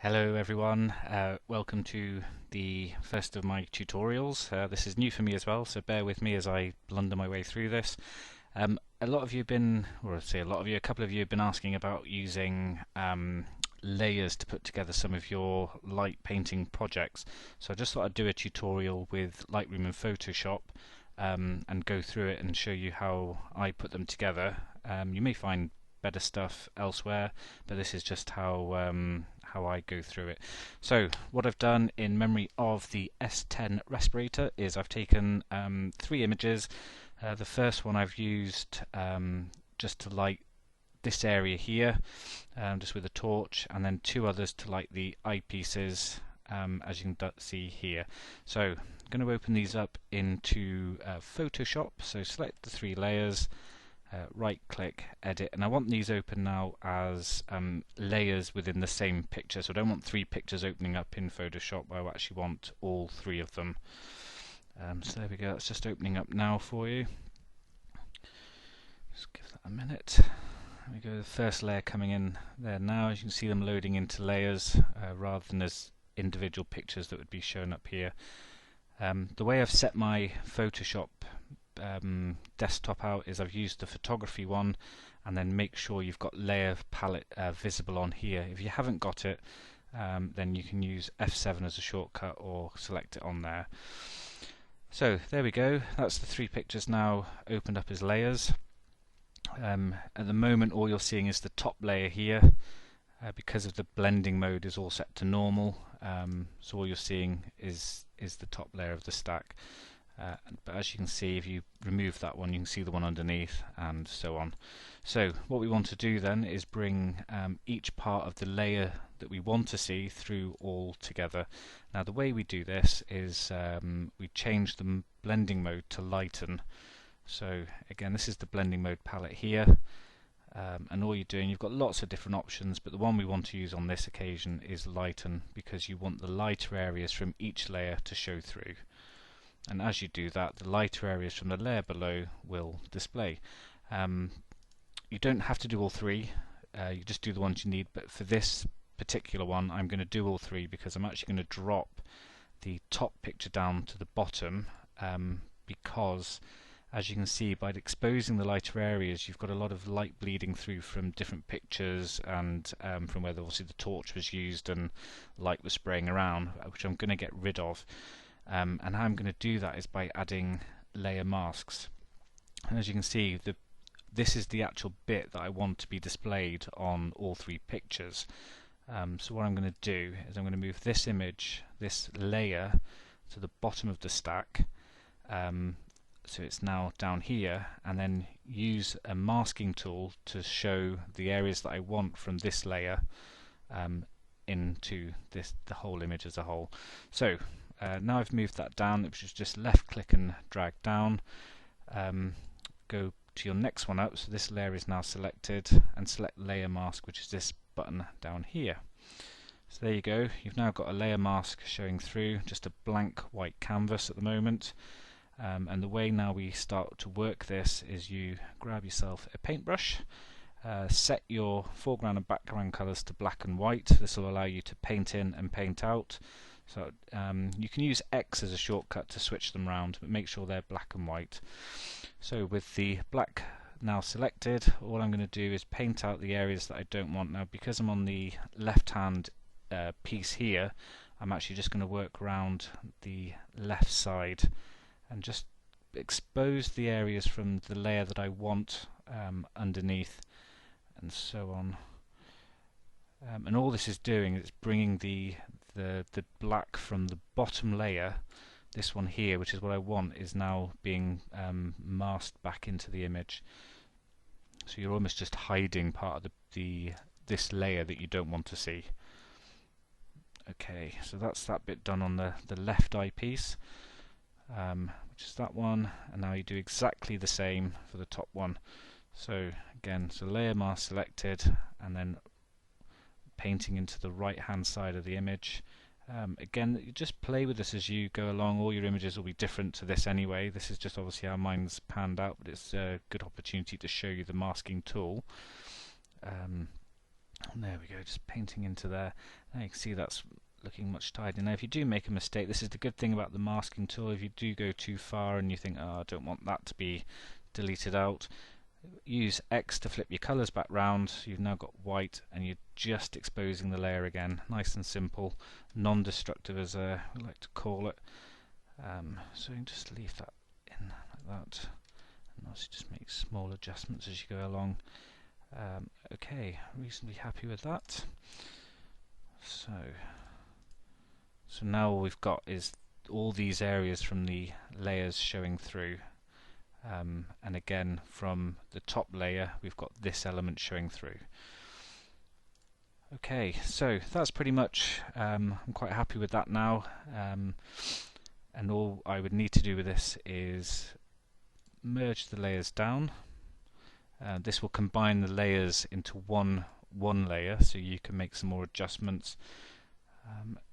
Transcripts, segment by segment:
Hello everyone, welcome to the first of my tutorials. This is new for me as well, so bear with me as I blunder my way through this. A lot of you have been, or I say a lot of you, a couple of you have been asking about using layers to put together some of your light painting projects. So I just thought I'd do a tutorial with Lightroom and Photoshop and go through it and show you how I put them together. You may find better stuff elsewhere, but this is just how I go through it. So what I've done in memory of the S10 respirator is I've taken three images. The first one I've used just to light this area here, just with a torch, and then two others to light the eyepieces, as you can see here. So I'm going to open these up into Photoshop. So select the three layers, right click, edit, and I want these open now as layers within the same picture. So I don't want three pictures opening up in Photoshop. I actually want all three of them. So there we go, that's just opening up now for you. Just give that a minute. There we go, the first layer coming in there now. As you can see them loading into layers rather than as individual pictures that would be shown up here. The way I've set my Photoshop desktop out is I've used the photography one, and then make sure you've got layer palette visible on here. If you haven't got it, then you can use F7 as a shortcut or select it on there. So there we go, that's the three pictures now opened up as layers. At the moment all you're seeing is the top layer here, because of the blending mode is all set to normal, so all you're seeing is the top layer of the stack. But as you can see, if you remove that one, you can see the one underneath, and so on. So what we want to do then is bring each part of the layer that we want to see through all together. Now the way we do this is we change the blending mode to Lighten. So again, this is the blending mode palette here, and all you're doing, you've got lots of different options, but the one we want to use on this occasion is Lighten, because you want the lighter areas from each layer to show through. And as you do that, the lighter areas from the layer below will display. You don't have to do all three, you just do the ones you need, but for this particular one I'm going to do all three, because I'm actually going to drop the top picture down to the bottom, because as you can see, by exposing the lighter areas, you've got a lot of light bleeding through from different pictures, and from where obviously the torch was used and light was spraying around, which I'm going to get rid of. And how I'm going to do that is by adding layer masks. And as you can see, this is the actual bit that I want to be displayed on all three pictures. So what I'm going to do is I'm going to move this image, this layer, to the bottom of the stack. So it's now down here, and then use a masking tool to show the areas that I want from this layer into the whole image as a whole. So now I've moved that down, which is just left click and drag down. Go to your next one up, so this layer is now selected, and select layer mask, which is this button down here. So there you go, you've now got a layer mask showing through, just a blank white canvas at the moment. And the way now we start to work this is you grab yourself a paintbrush, set your foreground and background colours to black and white. This will allow you to paint in and paint out. So you can use X as a shortcut to switch them around, but make sure they're black and white. So with the black now selected, all I'm going to do is paint out the areas that I don't want. Now because I'm on the left hand piece here, I'm actually just going to work around the left side and just expose the areas from the layer that I want underneath, and so on. And all this is doing is bringing the black from the bottom layer, this one here, which is what I want, is now being masked back into the image. So you're almost just hiding part of this layer that you don't want to see. Okay, so that's that bit done on the left eyepiece, which is that one, and now you do exactly the same for the top one. So again, so layer mask selected, and then painting into the right hand side of the image. Again, you just play with this as you go along. All your images will be different to this anyway. This is just obviously how mine's panned out, but it's a good opportunity to show you the masking tool. And there we go, just painting into there. Now you can see that's looking much tidier. Now if you do make a mistake, this is the good thing about the masking tool. If you do go too far and you think, oh, I don't want that to be deleted out, use X to flip your colours back round. So you've now got white and you're just exposing the layer again. Nice and simple, non-destructive as we like to call it. So you can just leave that in like that, and also just make small adjustments as you go along. Okay, reasonably happy with that. So now all we've got is all these areas from the layers showing through, and again from the top layer we've got this element showing through. Okay, so that's pretty much, I'm quite happy with that now, and all I would need to do with this is merge the layers down. This will combine the layers into one layer, so you can make some more adjustments.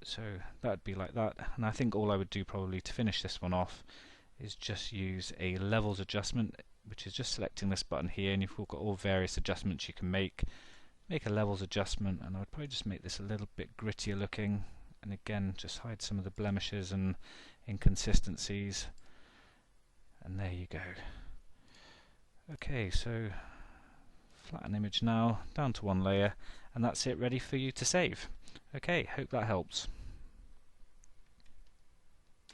So that would be like that, and I think all I would do probably to finish this one off is just use a levels adjustment, which is just selecting this button here, and you've got all various adjustments you can make a levels adjustment, and I would probably just make this a little bit grittier looking, and again just hide some of the blemishes and inconsistencies, and there you go. Okay, so flatten image now, down to one layer, and that's it, ready for you to save. Okay, hope that helps.